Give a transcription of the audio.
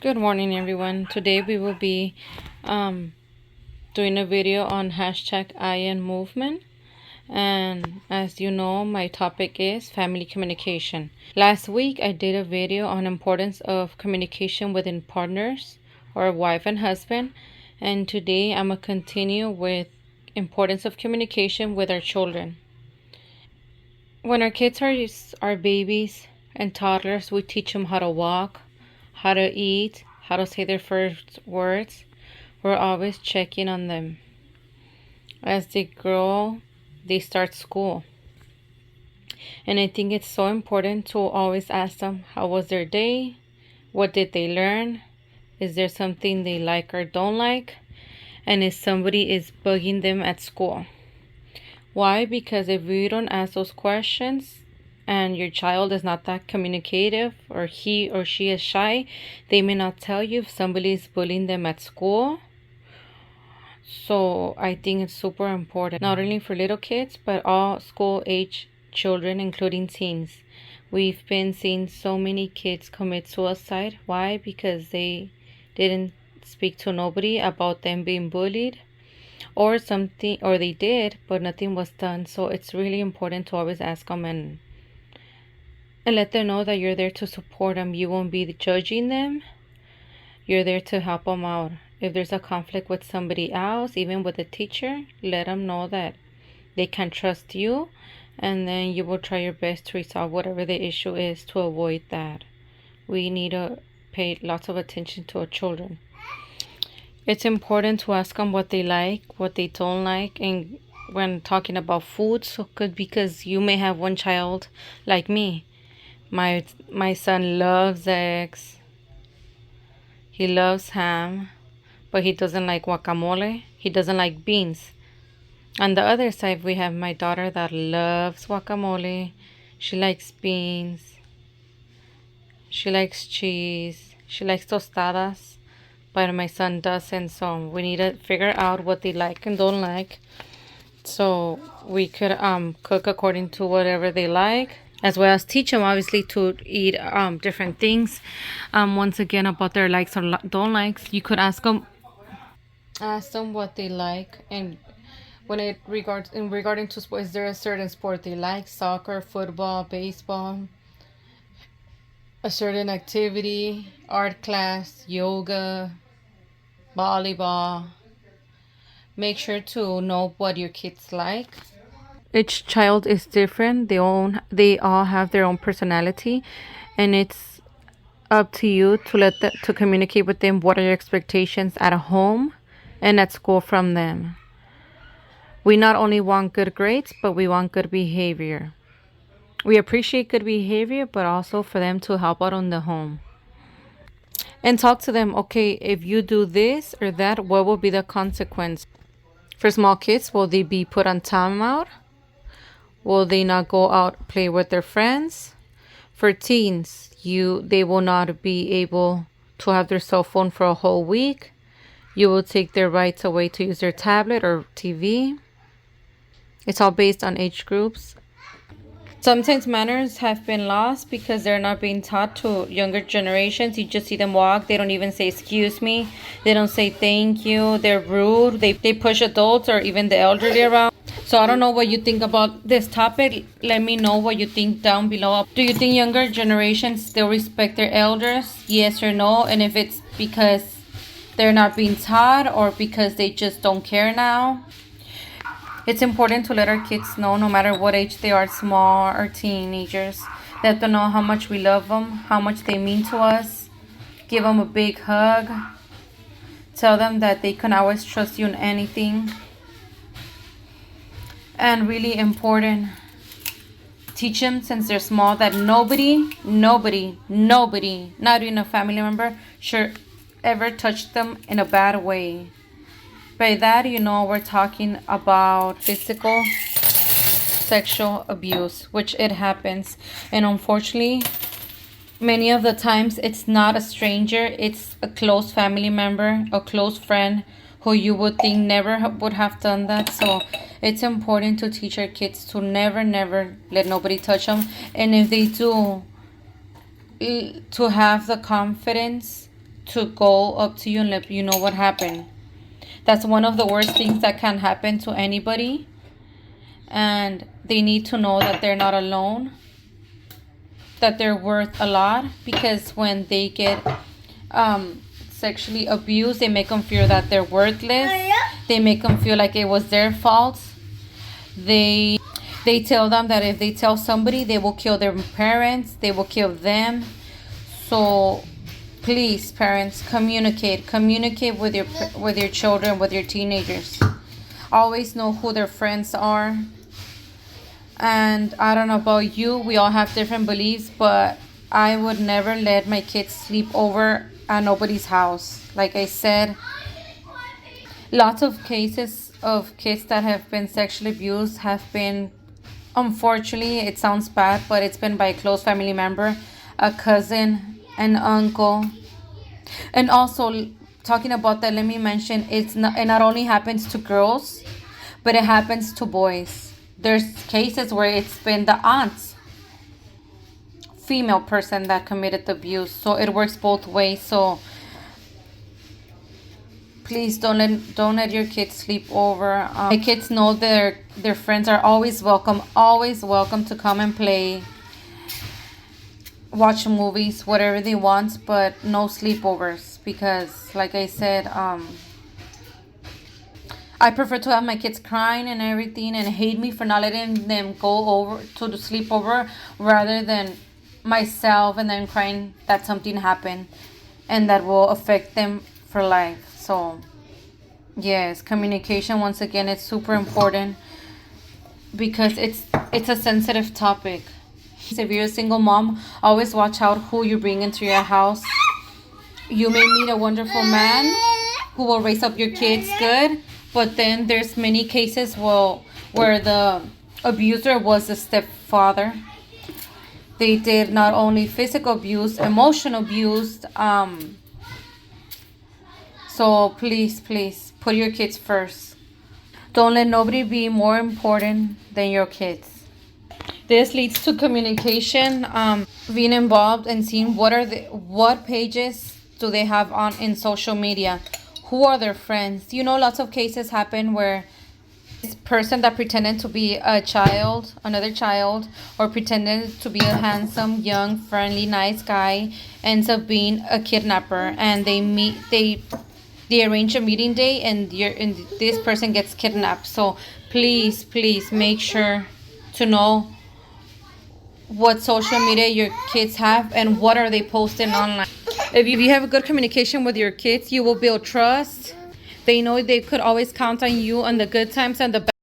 Good morning, everyone. Today we will be um, doing a video on hashtag I am movement. And as you know, my topic is family communication. Last week I did a video on importance of communication within partners or wife and husband. And today I'm going to continue with importance of communication with our children. When our kids are babies and toddlers, we teach them how to walk, how to eat, how to say their first words. We're always checking on them. As they grow, they start school. And I think it's so important to always ask them, how was their day? What did they learn? Is there something they like or don't like? And if somebody is bugging them at school. Why? Because if we don't ask those questions and your child is not that communicative or he or she is shy, they may not tell you if somebody is bullying them at school. So I think it's super important, not only for little kids, but all school age children, including teens. We've been seeing so many kids commit suicide. Why? Because they didn't speak to nobody about them being bullied or something, or they did, but nothing was done. So it's really important to always ask them and let them know that you're there to support them. You won't be judging them. You're there to help them out. If there's a conflict with somebody else, even with a teacher, let them know that they can trust you, and then you will try your best to resolve whatever the issue is to avoid that. We need to pay lots of attention to our children. It's important to ask them what they like, what they don't like, and when talking about food, so good, because you may have one child like me. My son loves eggs. He loves ham, but he doesn't like guacamole. He doesn't like beans. On the other side, we have my daughter that loves guacamole. She likes beans. She likes cheese. She likes tostadas, but my son doesn't. So we need to figure out what they like and don't like, so we could cook according to whatever they like, as well as teach them obviously to eat different things. Once again, about their likes or don't likes, you could ask them what they like, and when it regarding to sport, is there a certain sport they like? Soccer, football, baseball, a certain activity, art class, yoga, volleyball. Make sure to know what your kids like. Each child is different. They all have their own personality, and it's up to you to communicate with them what are your expectations at home and at school from them. We not only want good grades, but we want good behavior. We appreciate good behavior, but also for them to help out on the home. And talk to them, okay, if you do this or that, what will be the consequence? For small kids, will they be put on timeout? Will they not go out play with their friends? For teens, they will not be able to have their cell phone for a whole week. You will take their rights away to use their tablet or TV. It's all based on age groups. Sometimes manners have been lost because they're not being taught to younger generations. You just see them walk. They don't even say excuse me. They don't say thank you. They're rude. They push adults or even the elderly around. So I don't know what you think about this topic. Let me know what you think down below. Do you think younger generations still respect their elders? Yes or no? And if it's because they're not being taught or because they just don't care now? It's important to let our kids know, no matter what age they are, small or teenagers, let them know how much we love them, how much they mean to us. Give them a big hug. Tell them that they can always trust you in anything. And really important, teach them since they're small that nobody, not even a family member, should ever touch them in a bad way. By that, we're talking about physical, sexual abuse, which it happens. And unfortunately, many of the times it's not a stranger, it's a close family member, a close friend who you would think never would have done that. So it's important to teach our kids to never let nobody touch them. And if they do, to have the confidence to go up to you and let you know what happened. That's one of the worst things that can happen to anybody. And they need to know that they're not alone, that they're worth a lot, because when they get sexually abused, they make them feel that they're worthless. They make them feel like it was their fault. They tell them that if they tell somebody, they will kill their parents, they will kill them. So please, parents, communicate with your children, with your teenagers. Always know who their friends are. And I don't know about you, we all have different beliefs, but I would never let my kids sleep over at nobody's house. Like I said, lots of cases of kids that have been sexually abused have been, unfortunately, it sounds bad, but it's been by a close family member, a cousin, an uncle. And also, talking about that, let me mention, it not only happens to girls, but it happens to boys. There's cases where it's been the aunt, female person, that committed the abuse. So it works both ways. So please don't let your kids sleep over. My kids know their friends are always welcome to come and play, watch movies, whatever they want, but no sleepovers, because like I said, I prefer to have my kids crying and everything and hate me for not letting them go over to the sleepover, rather than myself and then crying that something happened and that will affect them for life. So yes, communication, once again, it's super important, because it's a sensitive topic. If you're a single mom, always watch out who you bring into your house. You may meet a wonderful man who will raise up your kids good, but then there's many cases where the abuser was the stepfather. They did not only physical abuse, emotional abuse. So please put your kids first. Don't let nobody be more important than your kids. This leads to communication, being involved and seeing what pages do they have on in social media. Who are their friends? Lots of cases happen where this person that pretended to be another child, or pretended to be a handsome, young, friendly, nice guy, ends up being a kidnapper, and they arrange a meeting day, and this person gets kidnapped. So please make sure to know what social media your kids have and what are they posting online. If you have a good communication with your kids, you will build trust. They know they could always count on you on the good times and the bad.